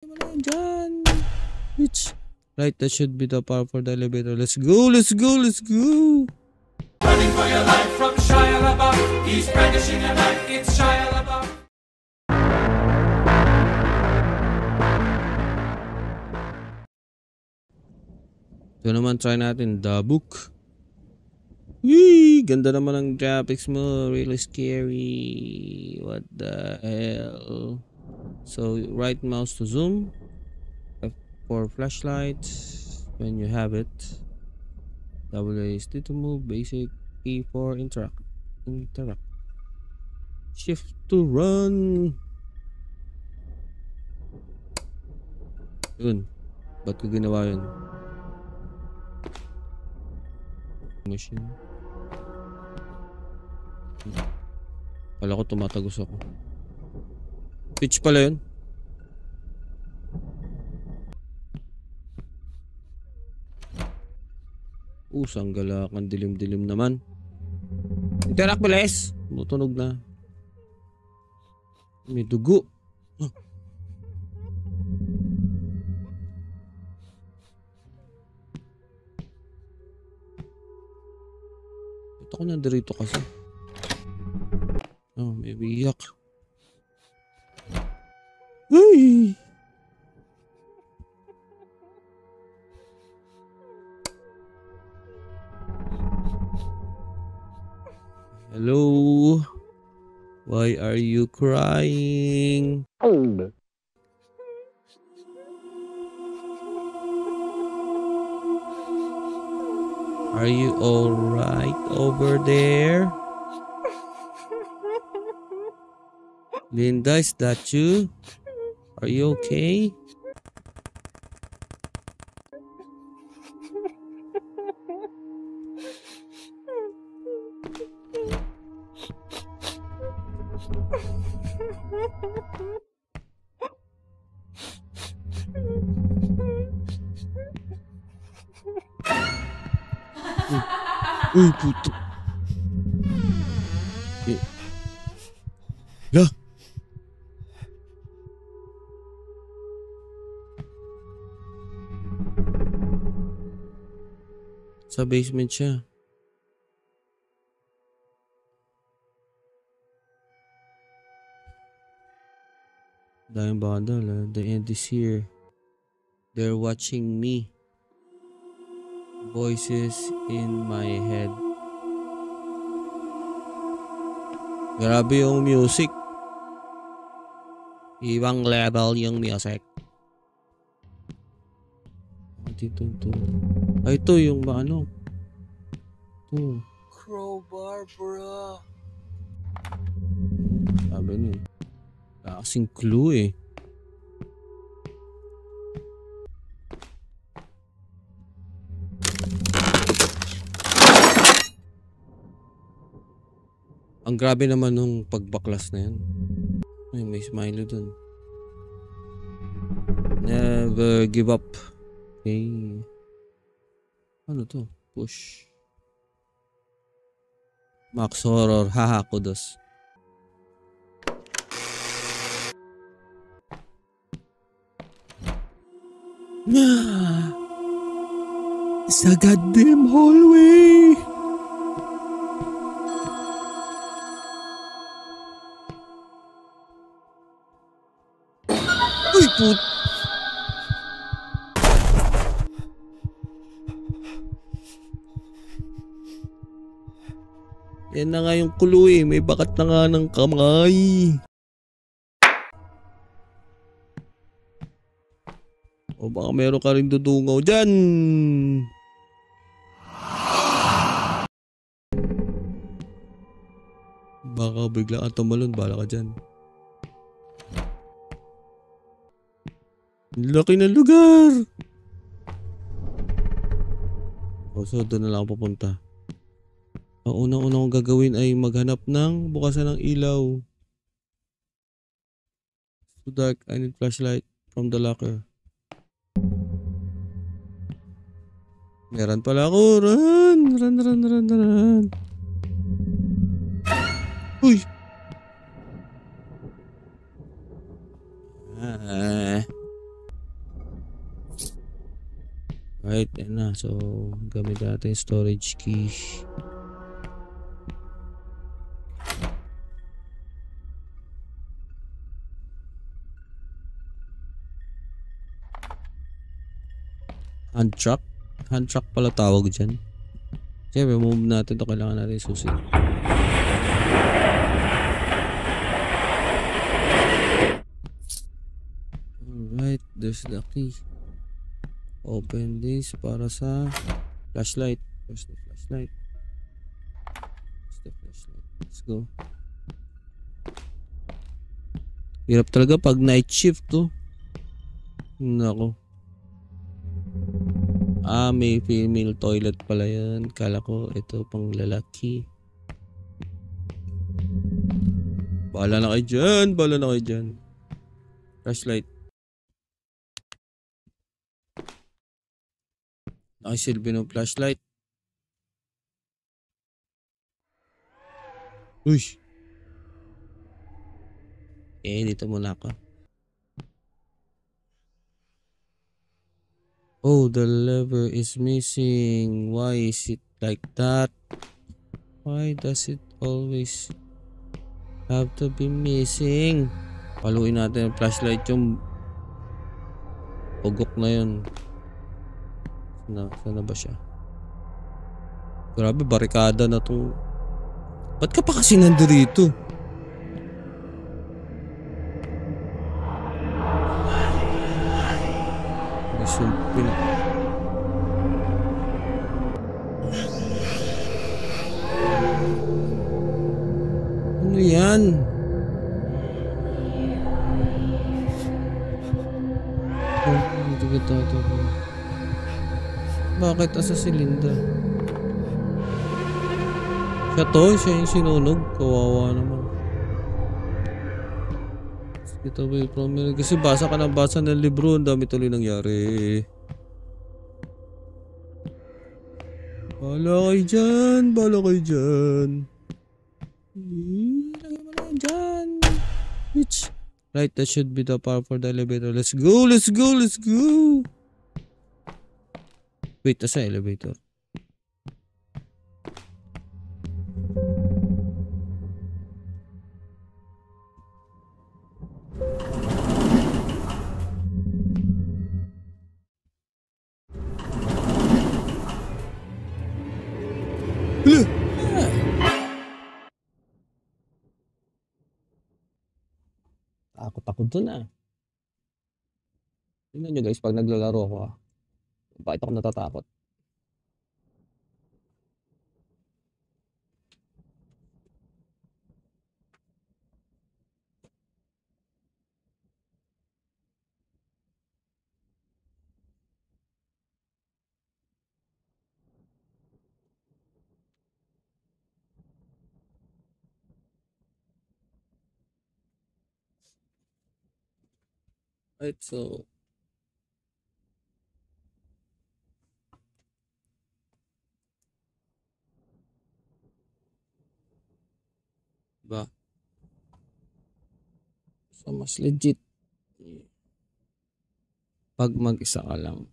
Dyan. Which right, that should be the power for the elevator. Let's go, let's go, let's go. Running for your life from Shia LaBeouf. He's brandishing a knife. It's Shia LaBeouf. Ito naman, try natin the book. Wee! Ganda naman ng graphics mo. Really scary. What the hell? So, right mouse to zoom. F for flashlight. When you have it. WASD to move. Basic. E for interact. Shift to run. Yun. Ba't ko ginawa yun? Machine. Kala ko tumatagos ako. Switch pala yun. Sanggalak. Ang dilim-dilim naman. Interact bilis. Tunog na. May dugo. Ako na dirito kasi. May biyak. Ay! Hello? Why are you crying? Are you all right over there? Linda, is that you? Are you okay? Uy, puto. La. Sa basement siya. Daming bundle. The end is here. They're watching me. Voices in my head. Grabe yung music. Ibang level yung music. Dito ito. Ay, ito yung ano. Ito. Crowbar, bro. Sabi niya. Wala kasing clue eh. Ang grabe naman nung pagbaklas na yan. Ay, may smiley dun. Never give up. Okay. Ano to? Push. Max Horror. Haha, kudos. It's a goddamn hallway. Uy, put. Yan na nga yung kulo eh. May bakat na nga ng kamay. O baka meron ka rin dudungaw dyan. Baka bigla ka tumalon. Bala ka dyan. Laki ng lugar. So doon na lang ako pupunta. Ang unang-unang kong gagawin ay maghanap ng bukasan ng ilaw. Too dark. I need flashlight from the locker. Meron pala ako. Run! Run! Uy! Right, yan na. So, gamit natin yung storage key. Hand truck? Hand truck pala tawag dyan. Siyempre, move natin to. Kailangan natin susi. Alright, there's the key. Open this para sa flashlight. Where's the flashlight? Where's the flashlight? Let's go. Hirap talaga pag night shift to. Nako. May female toilet pala yan. Kala ko ito pang lalaki. Bahala na kayo dyan. Bahala na kayo dyan. Flashlight. Nakisilbi ng flashlight. Uy. Dito muna ako. Oh, the lever is missing. Why is it like that? Why does it always have to be missing? Paluin natin ang flashlight yung pugok na yun. Sana ba siya? Grabe, barikada na to. Ba't ka pa kasi nandito? May ano yan? Bakit asa si Linda? Siya yung sinunog. Kawawa naman. Get away from me. Kasi basa ka ng basa ng libro. Ang dami tuloy nangyari. Bahala kayo dyan. Bahala kayo dyan. Lagay mo na yan dyan. Bitch. Right, that should be the power for the elevator. Let's go, let's go, let's go. Wait, nasa elevator. Takot ako dun ah. Tingnan nyo guys pag naglalaro ako ah. Bakit ako natatakot? Right, so ba? So mas legit pag mag-isa ka lang.